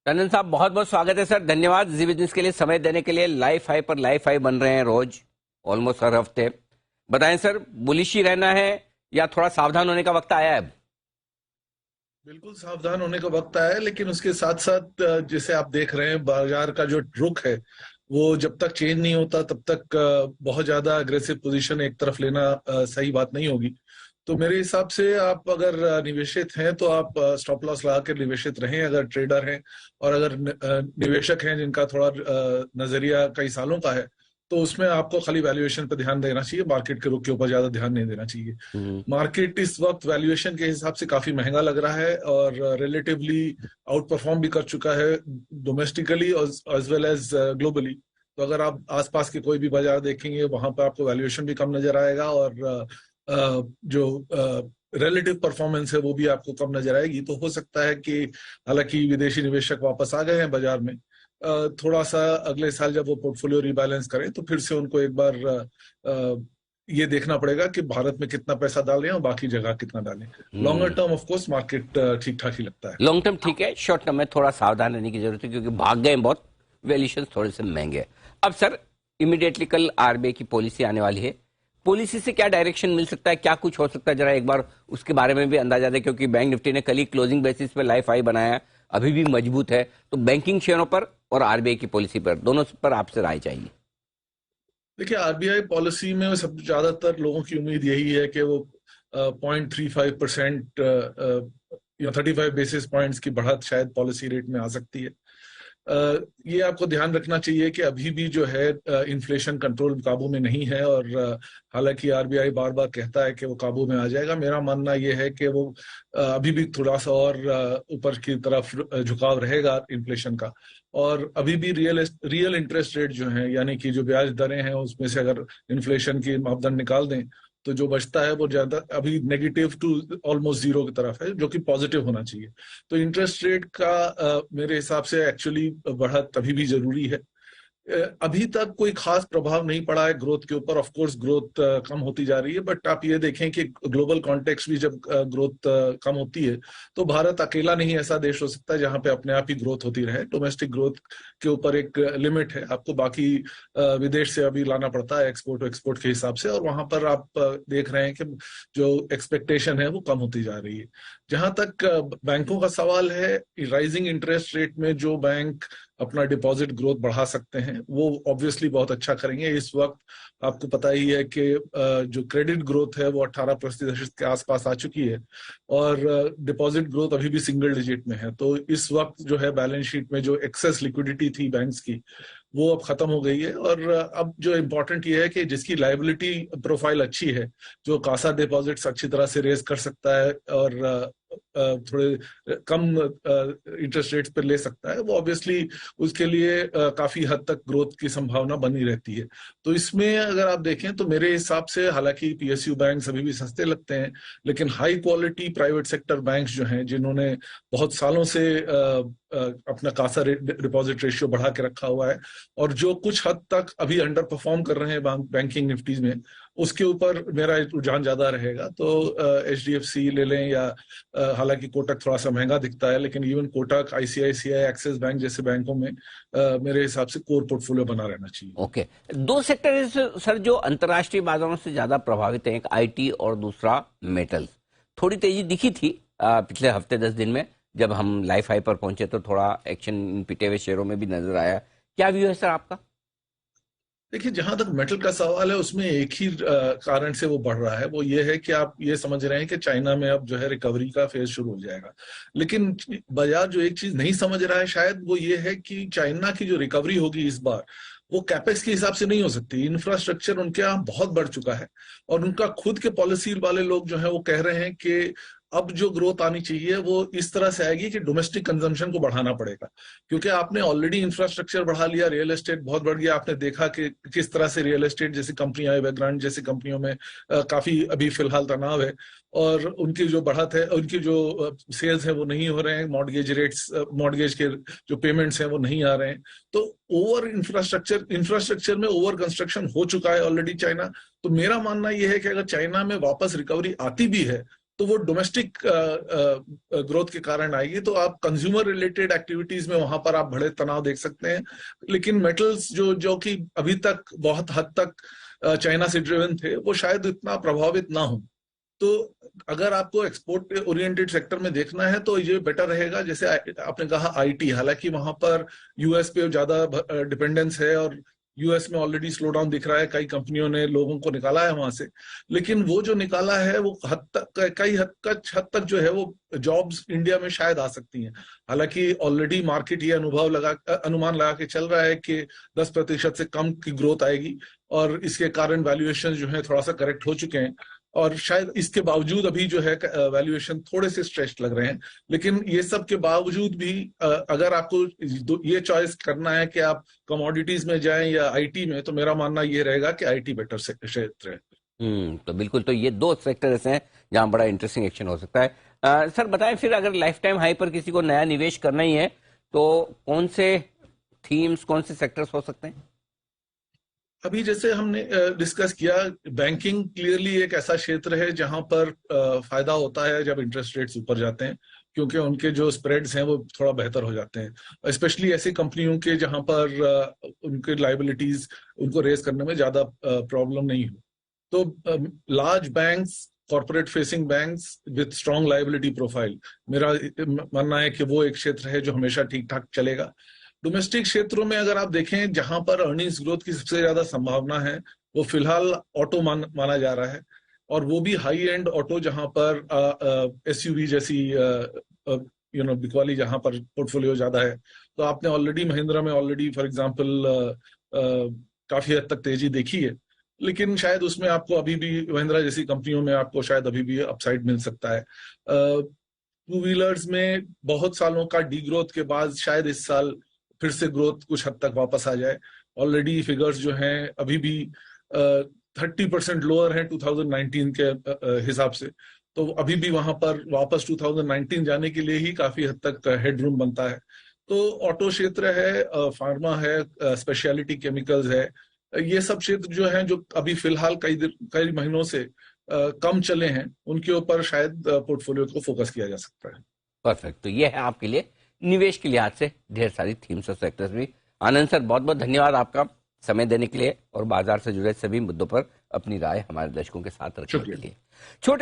टंडन साहब, बहुत बहुत स्वागत है सर। धन्यवाद जी बिजनेस के लिए समय देने के लिए। लाइफ हाई पर लाइफ हाई बन रहे हैं रोज, ऑलमोस्ट हर हफ्ते। बताएं सर, बुलिश ही रहना है या थोड़ा सावधान होने का वक्त आया है अब? बिल्कुल सावधान होने का वक्त आया है, लेकिन उसके साथ साथ जैसे आप देख रहे हैं बाजार का जो रुख है वो जब तक चेंज नहीं होता तब तक बहुत ज्यादा अग्रेसिव पोजीशन एक तरफ लेना सही बात नहीं होगी। तो मेरे हिसाब से आप अगर निवेशित हैं तो आप स्टॉप लॉस लगा कर निवेशित रहें अगर ट्रेडर हैं। और अगर निवेशक हैं जिनका थोड़ा नजरिया कई सालों का है तो उसमें आपको खाली वैल्यूएशन पर ध्यान देना चाहिए, मार्केट के रुख के ऊपर ज्यादा ध्यान नहीं देना चाहिए। हम्म। मार्केट इस वक्त वैल्यूएशन के हिसाब से काफी महंगा लग रहा है और रिलेटिवली आउट परफॉर्म भी कर चुका है domestically as well as globally. तो अगर आप आसपास के कोई भी बाजार देखेंगे वहां पर आपको वैल्यूएशन भी कम नजर आएगा और जो रिलेटिव परफॉर्मेंस है वो भी आपको कम नजर आएगी। तो हो सकता है कि हालांकि विदेशी निवेशक वापस आ गए हैं बाजार में, थोड़ा सा अगले साल जब वो पोर्टफोलियो रिबैलेंस करें तो फिर से उनको एक बार ये देखना पड़ेगा कि भारत में कितना पैसा डालें और बाकी जगह कितना डालें। Longer term of course market ठीक ठाक ही लगता है। लॉन्ग टर्म ठीक है, शॉर्ट टर्म में थोड़ा सावधान रहने की जरूरत है क्योंकि भाग गए हैं बहुत। वैल्यूएशन थोड़े से महंगे हैं। अब सर, इमीडिएटली कल आरबीआई की पॉलिसी आने वाली है। पॉलिसी से क्या डायरेक्शन मिल सकता है, क्या कुछ हो सकता है, जरा एक बार उसके बारे में भी अंदाजा दें क्योंकि बैंक निफ्टी ने कल ही क्लोजिंग बेसिस पे लाइफ हाई बनाया है, अभी भी मजबूत है। तो बैंकिंग शेयरों पर और आरबीआई की पॉलिसी पर, दोनों पर आपसे राय चाहिए। देखिए, आरबीआई पॉलिसी में सब ज्यादातर लोगों की उम्मीद यही है कि वो 0.35% या 35 बेसिस पॉइंट्स की बढ़त शायद पॉलिसी रेट में आ सकती है। ये आपको ध्यान रखना चाहिए कि अभी भी जो है इन्फ्लेशन कंट्रोल काबू में नहीं है और हालांकि आरबीआई बार बार कहता है कि वो काबू में आ जाएगा, मेरा मानना ये है कि वो अभी भी थोड़ा सा और ऊपर की तरफ झुकाव रहेगा इन्फ्लेशन का। और अभी भी रियल इंटरेस्ट रेट जो है यानी कि जो ब्याज दरें हैं उसमें से अगर इन्फ्लेशन की मापदंड निकाल दें तो जो बचता है वो ज्यादा अभी नेगेटिव टू ऑलमोस्ट जीरो की तरफ है, जो कि पॉजिटिव होना चाहिए। तो इंटरेस्ट रेट का मेरे हिसाब से एक्चुअली बढ़त तभी भी जरूरी है। अभी तक कोई खास प्रभाव नहीं पड़ा है ग्रोथ के ऊपर। ऑफ कोर्स ग्रोथ कम होती जा रही है, बट आप ये देखें कि ग्लोबल कॉन्टेक्स्ट भी जब ग्रोथ कम होती है तो भारत अकेला नहीं ऐसा देश हो सकता जहां पे अपने आप ही ग्रोथ होती रहे। डोमेस्टिक ग्रोथ के ऊपर एक लिमिट है, आपको बाकी विदेश से अभी लाना पड़ता है एक्सपोर्ट एक्सपोर्ट के हिसाब से, और वहां पर आप देख रहे हैं कि जो एक्सपेक्टेशन है वो कम होती जा रही है। जहां तक बैंकों का सवाल है, राइजिंग इंटरेस्ट रेट में जो बैंक अपना डिपॉजिट ग्रोथ बढ़ा सकते हैं वो ऑब्वियसली बहुत अच्छा करेंगे। इस वक्त आपको पता ही है कि जो क्रेडिट ग्रोथ है वो 18% के आसपास आ चुकी है और डिपॉजिट ग्रोथ अभी भी सिंगल डिजिट में है। तो इस वक्त जो है बैलेंस शीट में जो एक्सेस लिक्विडिटी थी बैंक्स की वो अब खत्म हो गई है। और अब जो इम्पोर्टेंट ये है कि जिसकी लाइबिलिटी प्रोफाइल अच्छी है, जो कासा डिपॉजिट्स अच्छी तरह से रेज कर सकता है और थोड़े कम इंटरेस्ट रेट्स पर ले सकता है, वो ऑब्वियसली उसके लिए काफी हद तक ग्रोथ की संभावना बनी रहती है। तो इसमें अगर आप देखें तो मेरे हिसाब से हालांकि पीएसयू बैंक अभी भी सस्ते लगते हैं, लेकिन high quality private sector banks जो हैं जिन्होंने बहुत सालों से अपना कासा डिपॉजिट रेशियो बढ़ा के रखा हुआ है और जो कुछ हद तक अभी अंडर परफॉर्म कर रहे हैं बैंकिंग निफ्टीज में, उसके ऊपर मेरा रुझान ज्यादा रहेगा। तो एचडीएफसी ले लें या हालांकि कोटक थोड़ा सा महंगा दिखता है, लेकिन even Kotak, ICICI, axis bank जैसे बैंकों में मेरे हिसाब से कोर पोर्टफोलियो बना रहना चाहिए। ओके। दो सेक्टर सर जो अंतर्राष्ट्रीय बाजारों से ज्यादा प्रभावित हैं, एक आईटी और दूसरा मेटल्स। थोड़ी तेजी दिखी थी पिछले हफ्ते 10 दिन में। जब हम लाइफ हाई पर पहुंचे तो थोड़ा एक्शन पिटे हुए शेयरों में भी नजर आया। क्या व्यू है सर आपका? देखिए, जहां तक मेटल का सवाल है उसमें एक ही कारण से वो बढ़ रहा है, वो ये है कि आप ये समझ रहे हैं कि चाइना में अब जो है रिकवरी का फेज शुरू हो जाएगा। लेकिन बाजार जो एक चीज नहीं समझ रहा है शायद वो ये है कि चाइना की जो रिकवरी होगी इस बार वो कैपेक्स के हिसाब से नहीं हो सकती। इंफ्रास्ट्रक्चर उनके यहाँ बहुत बढ़ चुका है और उनका खुद के पॉलिसी वाले लोग जो है वो कह रहे हैं कि अब जो ग्रोथ आनी चाहिए वो इस तरह से आएगी कि डोमेस्टिक कंजम्पशन को बढ़ाना पड़ेगा, क्योंकि आपने ऑलरेडी इंफ्रास्ट्रक्चर बढ़ा लिया, रियल एस्टेट बहुत बढ़ गया। आपने देखा कि किस तरह से रियल एस्टेट जैसी कंपनियां, बैकग्राउंड जैसी कंपनियों में काफी अभी फिलहाल तनाव है और उनकी जो बढ़त है, उनकी जो सेल्स है वो नहीं हो रहे हैं, मॉर्गेज रेट्स, मॉर्गेज के जो पेमेंट्स हैं वो नहीं आ रहे हैं। तो ओवर इंफ्रास्ट्रक्चर में ओवर कंस्ट्रक्शन हो चुका है ऑलरेडी चाइना। तो मेरा मानना यह है कि अगर चाइना में वापस रिकवरी आती भी है तो वो डोमेस्टिक ग्रोथ के कारण आएगी। तो आप कंज्यूमर रिलेटेड एक्टिविटीज में वहां पर आप बड़े तनाव देख सकते हैं। लेकिन मेटल्स जो कि अभी तक बहुत हद तक चाइना से ड्रिवन थे, वो शायद इतना प्रभावित ना हो। तो अगर आपको एक्सपोर्ट ओरिएंटेड सेक्टर में देखना है तो ये बेटर रहेगा। जैसे आपने कहा आईटी, हालांकि वहां पर यूएस पे ज्यादा डिपेंडेंस है और यूएस में ऑलरेडी स्लो डाउन दिख रहा है, कई कंपनियों ने लोगों को निकाला है वहां से। लेकिन वो जो निकाला है वो कई हद तक जो है वो जॉब्स इंडिया में शायद आ सकती हैं। हालांकि ऑलरेडी मार्केट ये अनुमान लगा के चल रहा है कि 10% से कम की ग्रोथ आएगी और इसके कारण वैल्यूएशन जो है थोड़ा सा करेक्ट हो चुके हैं। और शायद इसके बावजूद अभी जो है वैल्यूएशन थोड़े से स्ट्रेच्ड लग रहे हैं। लेकिन ये सब के बावजूद भी अगर आपको ये चॉइस करना है कि आप कमोडिटीज में जाएं या आईटी में, तो मेरा मानना ये रहेगा कि आईटी बेटर क्षेत्र है। तो बिल्कुल, तो ये दो सेक्टर ऐसे हैं जहां बड़ा इंटरेस्टिंग एक्शन हो सकता है। सर बताएं फिर, अगर लाइफ टाइम हाई पर किसी को नया निवेश करना ही है तो कौन से थीम्स, कौन से सेक्टर्स हो सकते हैं? अभी जैसे हमने डिस्कस किया, बैंकिंग क्लियरली एक ऐसा क्षेत्र है जहां पर फायदा होता है जब इंटरेस्ट रेट्स ऊपर जाते हैं, क्योंकि उनके जो स्प्रेड्स हैं वो थोड़ा बेहतर हो जाते हैं, स्पेशली ऐसी कंपनियों के जहां पर उनके लाइबिलिटीज उनको रेज करने में ज्यादा प्रॉब्लम नहीं हो। तो large banks, corporate facing banks with strong liability profile, मेरा मानना है कि वो एक क्षेत्र है जो हमेशा ठीक ठाक चलेगा। डोमेस्टिक क्षेत्रों में अगर आप देखें जहां पर अर्निंग्स ग्रोथ की सबसे ज्यादा संभावना है, वो फिलहाल ऑटो माना जा रहा है, और वो भी हाई एंड ऑटो, जहां पर एसयूवी जैसी बिकवाली जहां पर पोर्टफोलियो ज्यादा है। तो आपने ऑलरेडी महिंद्रा में ऑलरेडी फॉर एग्जांपल काफी हद तक तेजी देखी है, लेकिन शायद उसमें आपको अभी भी महिंद्रा जैसी कंपनियों में आपको शायद अभी भी अपसाइड मिल सकता है। टू व्हीलर्स में बहुत सालों का डी ग्रोथ के बाद शायद इस साल फिर से ग्रोथ कुछ हद तक वापस आ जाए। ऑलरेडी फिगर्स जो हैं अभी भी 30% लोअर हैं 2019 के हिसाब से, तो अभी भी वहां पर वापस 2019 जाने के लिए ही काफी हद तक हेडरूम बनता है। तो ऑटो क्षेत्र है, फार्मा है, स्पेशलिटी केमिकल्स है, ये सब क्षेत्र जो हैं जो अभी फिलहाल कई महीनों से कम चले हैं, उनके ऊपर शायद पोर्टफोलियो को फोकस किया जा सकता है। परफेक्ट, तो ये है आपके लिए निवेश के लिहाज से ढेर सारी थीम्स और सेक्टर्स भी। आनंद सर, बहुत बहुत धन्यवाद आपका समय देने के लिए और बाजार से जुड़े सभी मुद्दों पर अपनी राय हमारे दर्शकों के साथ रखने के लिए। छोटे